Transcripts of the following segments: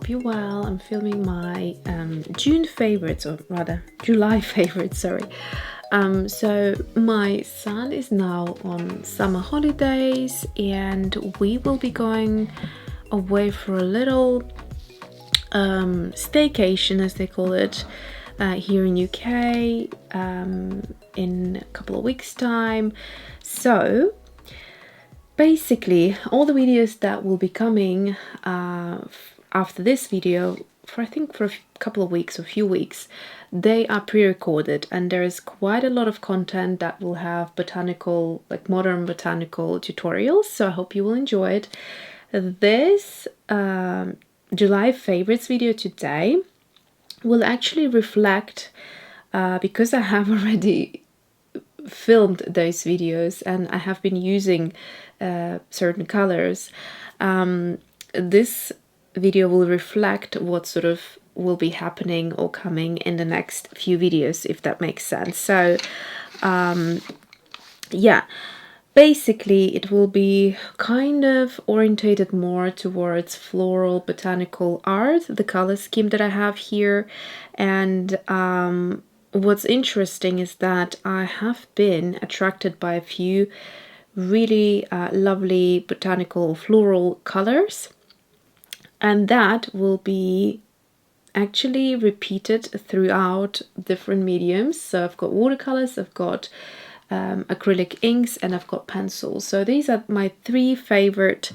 hope you're well. I'm filming my June favorites, or rather July favorites, sorry. So my son is now on summer holidays and we will be going away for a little staycation, as they call it, here in UK in a couple of weeks time. So basically all the videos that will be coming after this video for I think for a couple of weeks or few weeks, they are pre-recorded, and there is quite a lot of content that will have botanical, like modern botanical tutorials, so I hope you will enjoy it. This July favorites video today will actually reflect, because I have already filmed those videos and I have been using certain colors, this video will reflect what sort of will be happening or coming in the next few videos, if that makes sense. So yeah, basically it will be kind of orientated more towards floral botanical art, the color scheme that I have here. And what's interesting is that I have been attracted by a few really lovely botanical floral colors, and that will be actually repeated throughout different mediums. So I've got watercolors, I've got acrylic inks, and I've got pencils. So these are my three favorite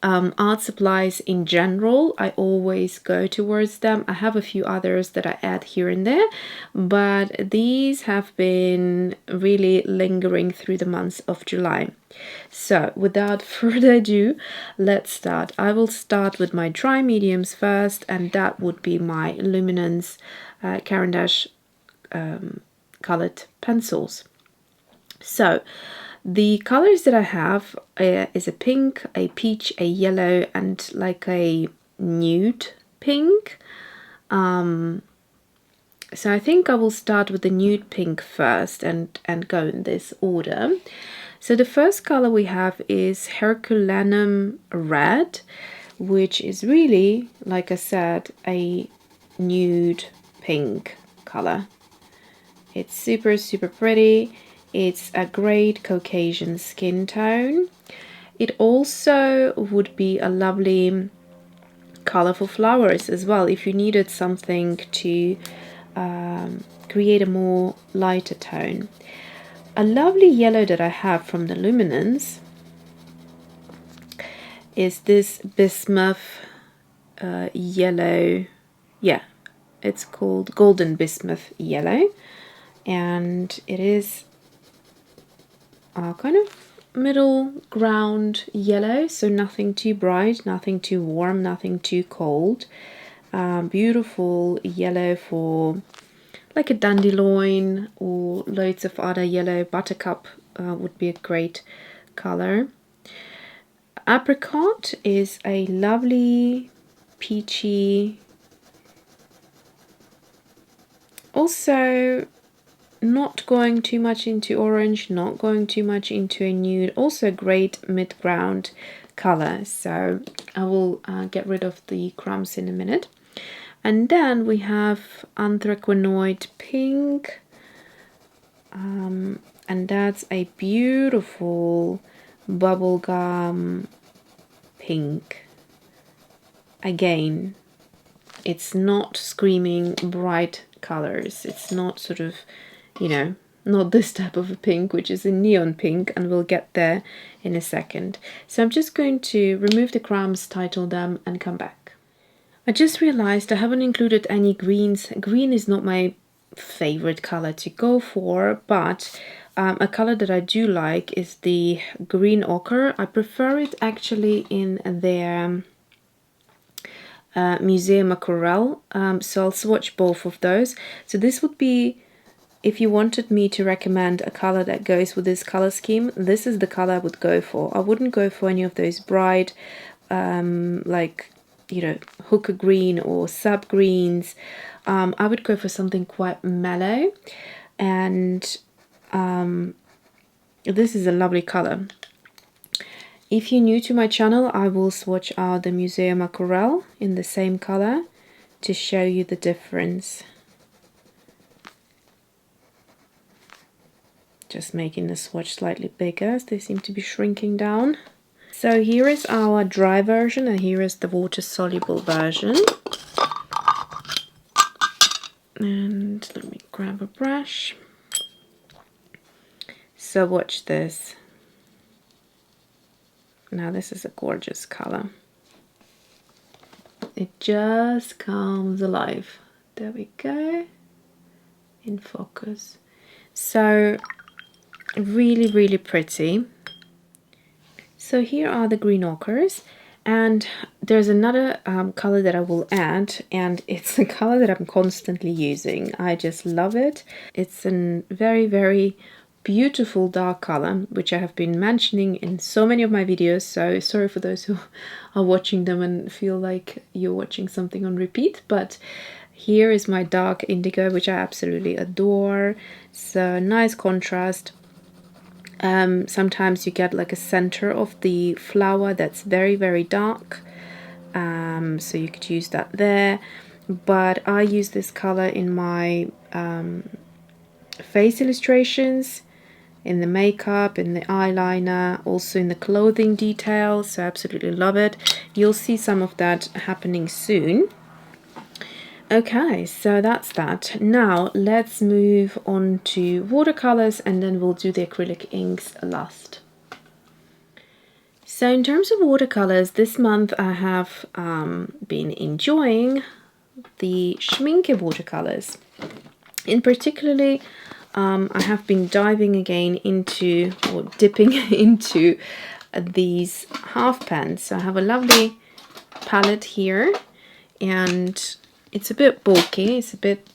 art supplies in general. I always go towards them. I have a few others that I add here and there, but these have been really lingering through the months of July. So without further ado, let's start. I will start with my dry mediums first, and that would be my Luminance Caran colored pencils. So the colors that I have is a pink, a peach, a yellow, and like a nude pink. So I think I will start with the nude pink first and go in this order. So the first color we have is Herculanum red, which is really, like I said, a nude pink color. It's super pretty. It's a great Caucasian skin tone. It also would be a lovely color for flowers as well, if you needed something to create a more lighter tone. A lovely yellow that I have from the Luminance is this Bismuth yellow. Yeah, it's called Golden Bismuth Yellow, and it is kind of middle ground yellow, so nothing too bright, nothing too warm, nothing too cold. Beautiful yellow for like a dandelion, or loads of other yellow. Buttercup would be a great color. Apricot is a lovely peachy, also not going too much into orange, not going too much into a nude, also great mid-ground color. So I will get rid of the crumbs in a minute. And then we have Anthraquinoid pink, and that's a beautiful bubblegum pink. Again, it's not screaming bright colors. It's not sort of, you know, not this type of a pink, which is a neon pink, and we'll get there in a second. So I'm just going to remove the crumbs, title them, and come back. I just realized I haven't included any greens. Green is not my favorite color to go for, but a color that I do like is the green ochre. I prefer it actually in their Museum Aquarelle, so I'll swatch both of those. So this would be, if you wanted me to recommend a color that goes with this color scheme, this is the color I would go for. I wouldn't go for any of those bright, like, you know, hooker green or sub greens. I would go for something quite mellow, and this is a lovely color. If you're new to my channel, I will swatch out the Museum Aquarelle in the same color to show you the difference. Just making the swatch slightly bigger as they seem to be shrinking down. So here is our dry version and here is the water-soluble version. And let me grab a brush. So watch this. Now this is a gorgeous color. It just comes alive. There we go. In focus. So really, really pretty. So here are the green ochres, and there's another color that I will add, and it's a color that I'm constantly using. I just love it. It's a very, very beautiful dark color, which I have been mentioning in so many of my videos, so sorry for those who are watching them and feel like you're watching something on repeat, but here is my dark indigo, which I absolutely adore. So nice contrast. Sometimes you get like a center of the flower that's very, very dark, so you could use that there, but I use this color in my face illustrations, in the makeup, in the eyeliner, also in the clothing details, so I absolutely love it. You'll see some of that happening soon. Okay, so that's that. Now let's move on to watercolors and then we'll do the acrylic inks last. So in terms of watercolors, this month I have been enjoying the Schmincke watercolors. In particularly, I have been diving again into, or dipping into these half pens. So I have a lovely palette here, and it's a bit bulky, it's a bit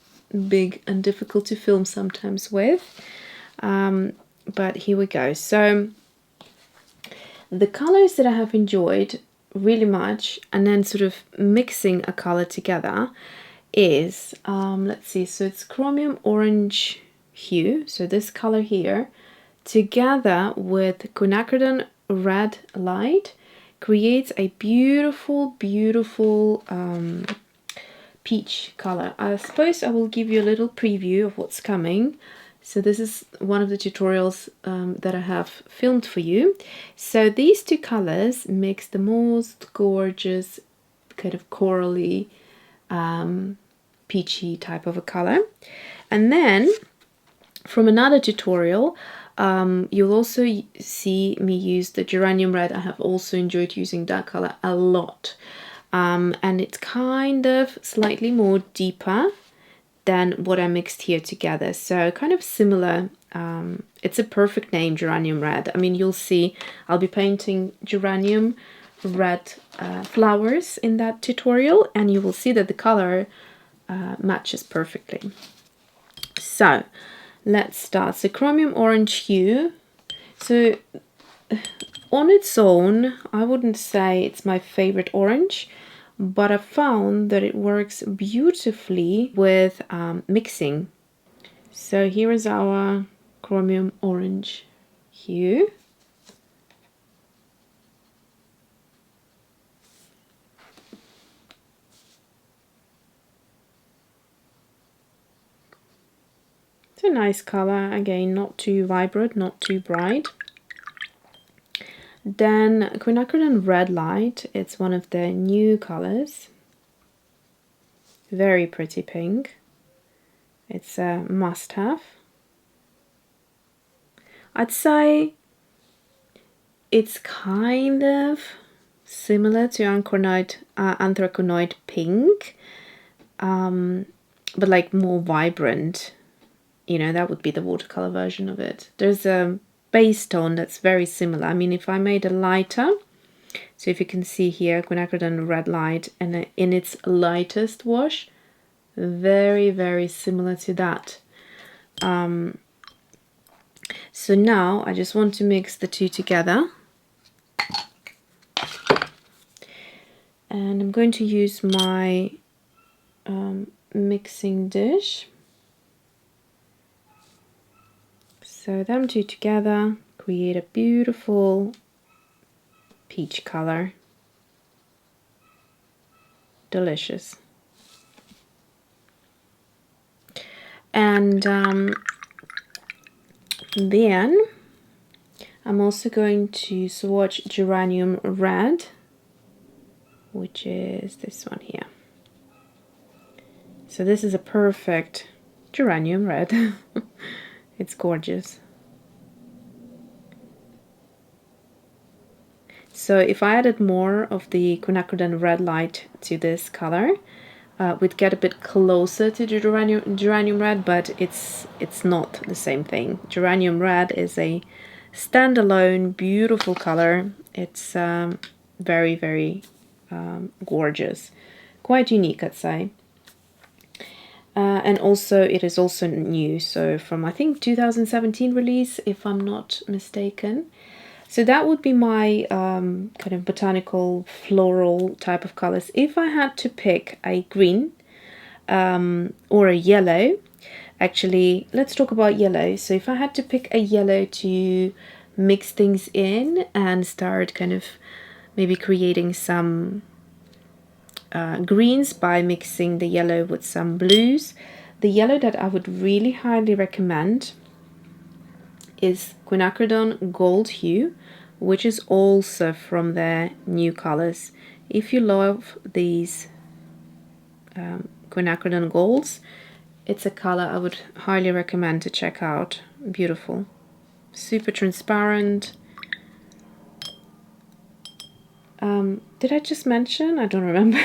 big and difficult to film sometimes with, but here we go. So the colors that I have enjoyed really much, and then sort of mixing a color together, is, let's see, so it's Chromium orange hue, so this color here, together with Quinacridone red light, creates a beautiful, beautiful peach color. I suppose I will give you a little preview of what's coming. So this is one of the tutorials that I have filmed for you. So these two colors makes the most gorgeous kind of corally peachy type of a color. And then from another tutorial, you'll also see me use the Geranium red. I have also enjoyed using that color a lot. And it's kind of slightly more deeper than what I mixed here together. So kind of similar. It's a perfect name, Geranium red. I mean, you'll see I'll be painting Geranium red flowers in that tutorial, and you will see that the color matches perfectly. So let's start. So Chromium orange hue. So on its own, I wouldn't say it's my favorite orange, but I found that it works beautifully with mixing. So here is our Chromium orange hue. It's a nice color, again, not too vibrant, not too bright. Then Quinacridone red light, it's one of the new colors. Very pretty pink. It's a must-have. I'd say it's kind of similar to Anthraquinoid pink, but like more vibrant. You know, that would be the watercolor version of it. There's a base tone that's very similar. I mean, if I made a lighter, so if you can see here, Quinacridone red light, and in its lightest wash, very, very similar to that. So now I just want to mix the two together. And I'm going to use my mixing dish. So them two together create a beautiful peach color. Delicious. And then I'm also going to swatch Geranium Red, which is this one here. So this is a perfect Geranium Red. It's gorgeous. So if I added more of the Quinacridone red light to this color, we'd get a bit closer to the Geranium Red, but it's not the same thing. Geranium Red is a standalone, beautiful color. It's very, very gorgeous. Quite unique, I'd say. And also, it is also new. So from, I think, 2017 release, if I'm not mistaken. So that would be my kind of botanical floral type of colors. If I had to pick a green or a yellow, actually, let's talk about yellow. So if I had to pick a yellow to mix things in and start kind of maybe creating some greens by mixing the yellow with some blues, the yellow that I would really highly recommend is Quinacridone Gold Hue, which is also from their new colors. If you love these Quinacridone Golds, it's a color I would highly recommend to check out. Beautiful. Super transparent. Did I just mention? I don't remember.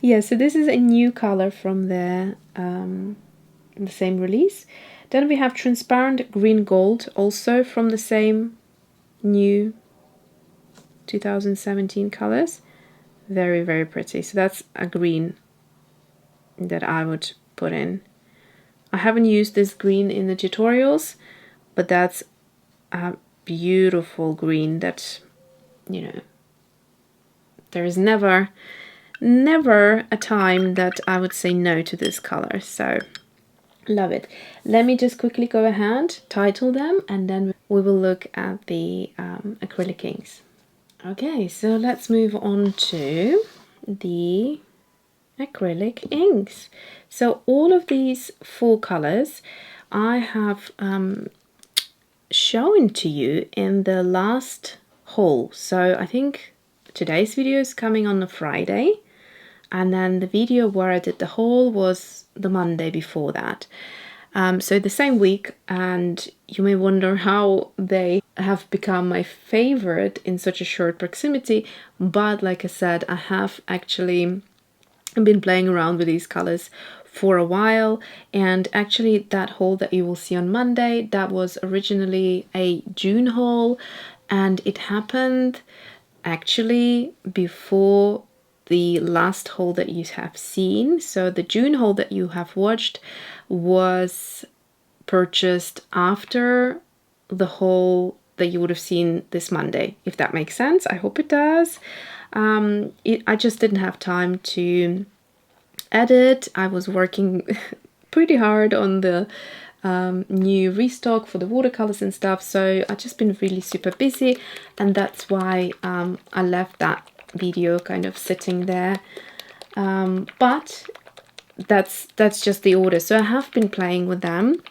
Yeah, so this is a new color from the same release. Then we have Transparent Green Gold, also from the same new 2017 colors. Very, very pretty. So that's a green that I would put in. I haven't used this green in the tutorials, but that's a beautiful green that, you know, there is never a time that I would say no to this color. So love it. Let me just quickly go ahead, title them, and then we will look at the acrylic inks. Okay, so let's move on to the acrylic inks. So all of these 4 colors I have shown to you in the last haul. So I think today's video is coming on a Friday, and then the video where I did the haul was the Monday before that. So the same week, and you may wonder how they have become my favorite in such a short proximity, but like I said, I have actually been playing around with these colors for a while, and actually that haul that you will see on Monday, that was originally a June haul, and it happened actually before the last haul that you have seen. So the June haul that you have watched was purchased after the haul that you would have seen this Monday, if that makes sense. I hope it does. I just didn't have time to edit. I was working pretty hard on the new restock for the watercolors and stuff, so I've just been really super busy, and that's why I left that video kind of sitting there, but that's just the order. So I have been playing with them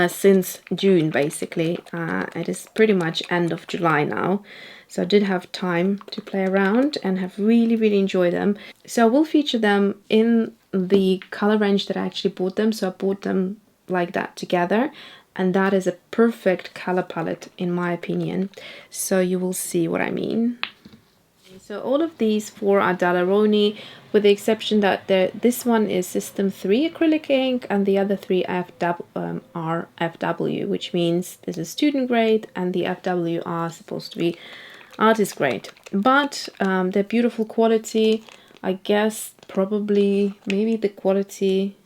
since June, basically. It is pretty much end of July now, so I did have time to play around and have really enjoyed them. So I will feature them in the color range that I actually bought them. So I bought them like that together, and that is a perfect color palette in my opinion, so you will see what I mean. So all of these 4 are Rowney, with the exception that this one is System 3 acrylic ink, and the other 3 are FW, which means this is student grade, and the FW are supposed to be artist grade. But they're beautiful quality. I guess probably maybe the quality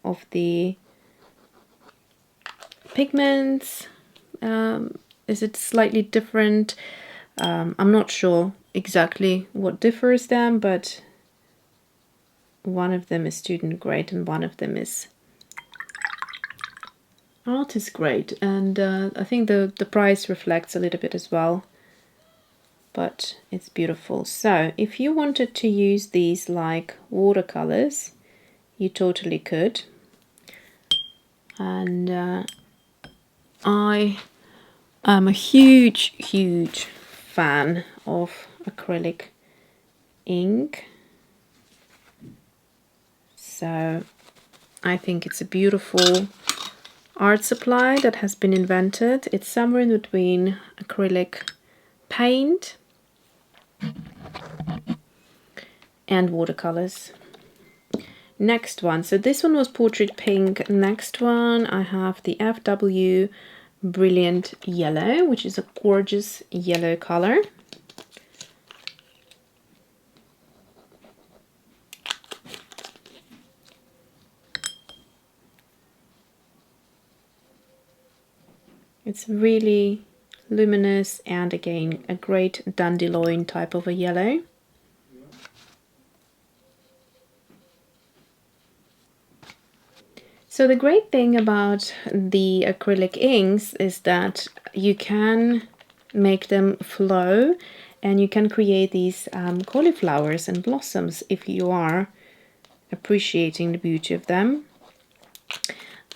of the pigments, is it slightly different? I'm not sure exactly what differs them, but one of them is student grade and one of them is artist grade, and I think the price reflects a little bit as well. but it's beautiful. So if you wanted to use these like watercolors, you totally could. And I am a huge fan of acrylic ink. So I think it's a beautiful art supply that has been invented. It's somewhere in between acrylic paint and watercolors. Next one, so this one was portrait pink. Next one I have the FW Brilliant Yellow, which is a gorgeous yellow color. It's really luminous and again a great dandelion type of a yellow. So the great thing about the acrylic inks is that you can make them flow and you can create these cauliflowers and blossoms if you are appreciating the beauty of them.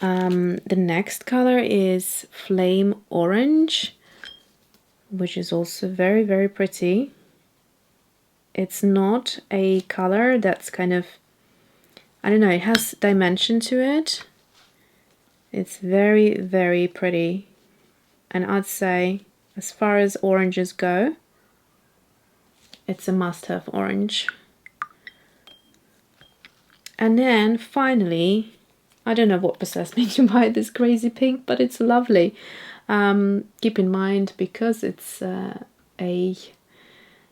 The next color is Flame Orange, which is also very pretty. It's not a color that's kind of, I don't know, it has dimension to it. It's very pretty, and I'd say as far as oranges go, it's a must-have orange. And then finally, I don't know what possessed me to buy this crazy pink, but it's lovely. Keep in mind, because it's a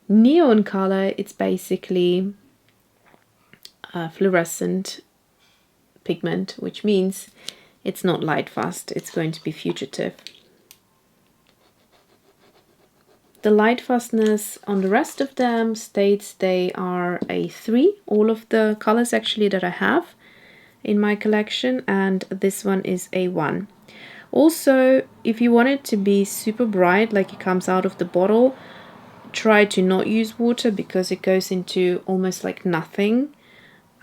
neon color, it's basically a fluorescent pigment, which means it's not light fast, it's going to be fugitive. The light fastness on the rest of them states they are a 3, all of the colors actually that I have in my collection, and this one is a 1. Also, if you want it to be super bright like it comes out of the bottle, try to not use water because it goes into almost like nothing.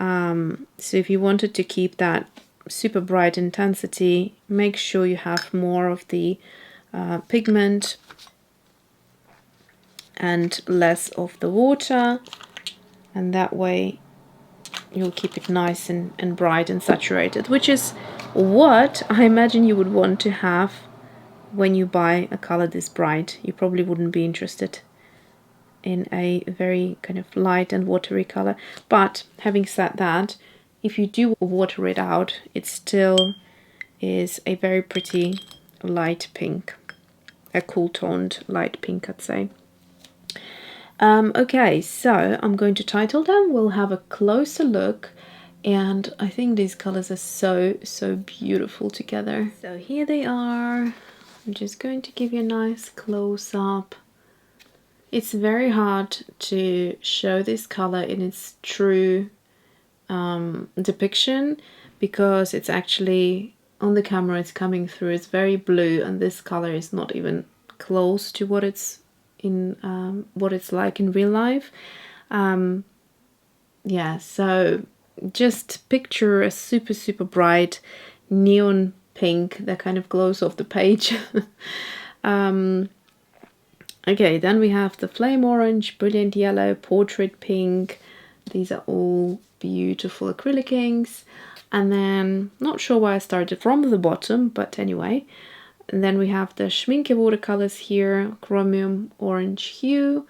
So if you wanted to keep that super bright intensity, make sure you have more of the pigment and less of the water, and that way you'll keep it nice and bright and saturated, which is what I imagine you would want to have when you buy a color this bright. You probably wouldn't be interested in a very kind of light and watery color, but having said that, if you do water it out, it still is a very pretty light pink, a cool toned light pink, I'd say. Okay, so I'm going to title them, we'll have a closer look, and I think these colors are so beautiful together. So here they are. I'm just going to give you a nice close-up. It's very hard to show this color in its true depiction, because it's actually on the camera, it's coming through, it's very blue, and this color is not even close to what it's in what it's like in real life. Yeah, so just picture a super bright neon pink that kind of glows off the page. Okay, then we have the Flame Orange, Brilliant Yellow, Portrait Pink. These are all beautiful acrylic inks. And then, not sure why I started from the bottom, but anyway. And then we have the Schmincke Watercolors here, Chromium Orange Hue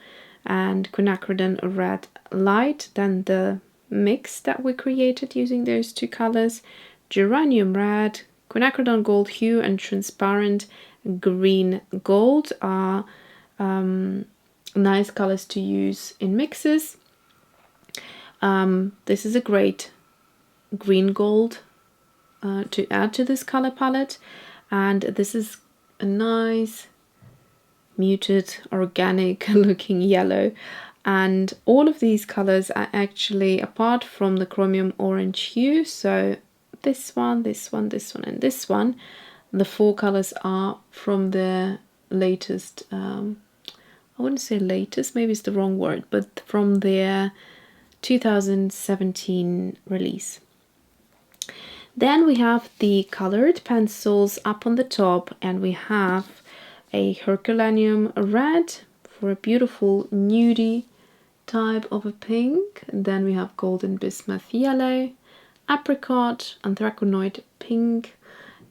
and Quinacridone Red Light. Then the mix that we created using those two colors, Geranium Red, Quinacridone Gold Hue and Transparent Green Gold are nice colors to use in mixes. This is a great green gold to add to this color palette, and this is a nice muted organic looking yellow, and all of these colors are actually, apart from the Chromium Orange Hue, so this one, this one, this one and this one, the 4 colors are from the latest I wouldn't say latest, maybe it's the wrong word, but from their 2017 release. Then we have the colored pencils up on the top, and we have a Herculanum red for a beautiful nudie type of a pink. And then we have golden bismuth yellow, apricot, anthraquinoid pink,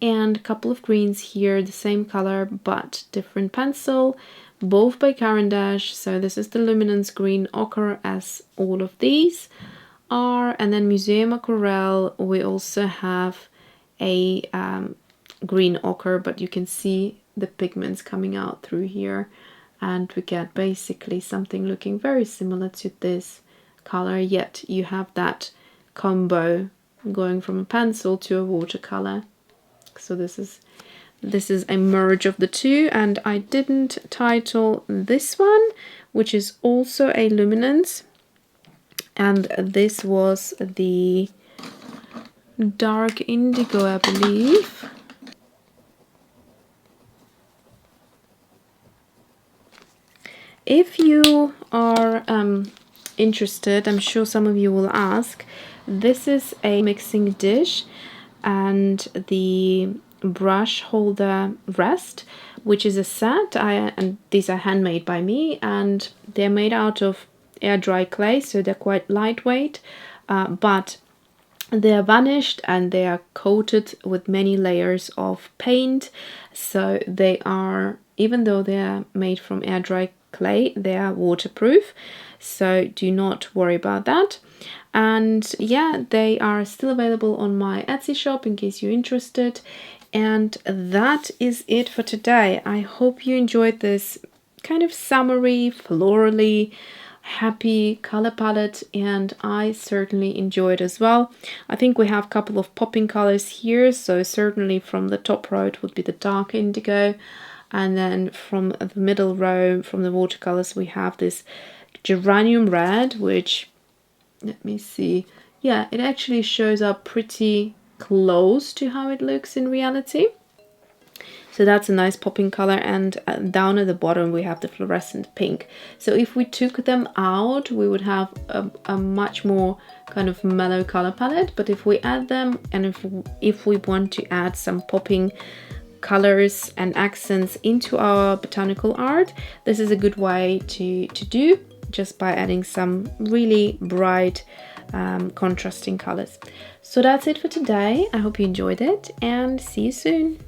and a couple of greens here, the same color but different pencil, both by Caran. So this is the Luminance green ochre, as all of these are. And then Museum Aquarelle, we also have a green ochre, but you can see the pigments coming out through here, and we get basically something looking very similar to this color, yet you have that combo going from a pencil to a watercolor. So this is a merge of the two, and I didn't title this one, which is also a Luminance, and this was the dark indigo, I believe. If you are interested, I'm sure some of you will ask, this is a mixing dish and the brush holder rest, which is a set. And these are handmade by me, and they're made out of air dry clay, so they're quite lightweight, but they are varnished and they are coated with many layers of paint. So they are, even though they are made from air dry clay, they are waterproof, so do not worry about that. And yeah, they are still available on my Etsy shop in case you're interested. And that is it for today. I hope you enjoyed this kind of summery, florally happy color palette, and I certainly enjoyed as well. I think we have a couple of popping colors here, so certainly from the top row it would be the dark indigo, and then from the middle row, from the watercolors, we have this geranium red, which, let me see, yeah, it actually shows up pretty close to how it looks in reality. So that's a nice popping color, and down at the bottom we have the fluorescent pink. So if we took them out, we would have a much more kind of mellow color palette, but if we add them, and if we want to add some popping colors and accents into our botanical art, this is a good way to do, just by adding some really bright contrasting colors. So that's it for today. I hope you enjoyed it, and see you soon.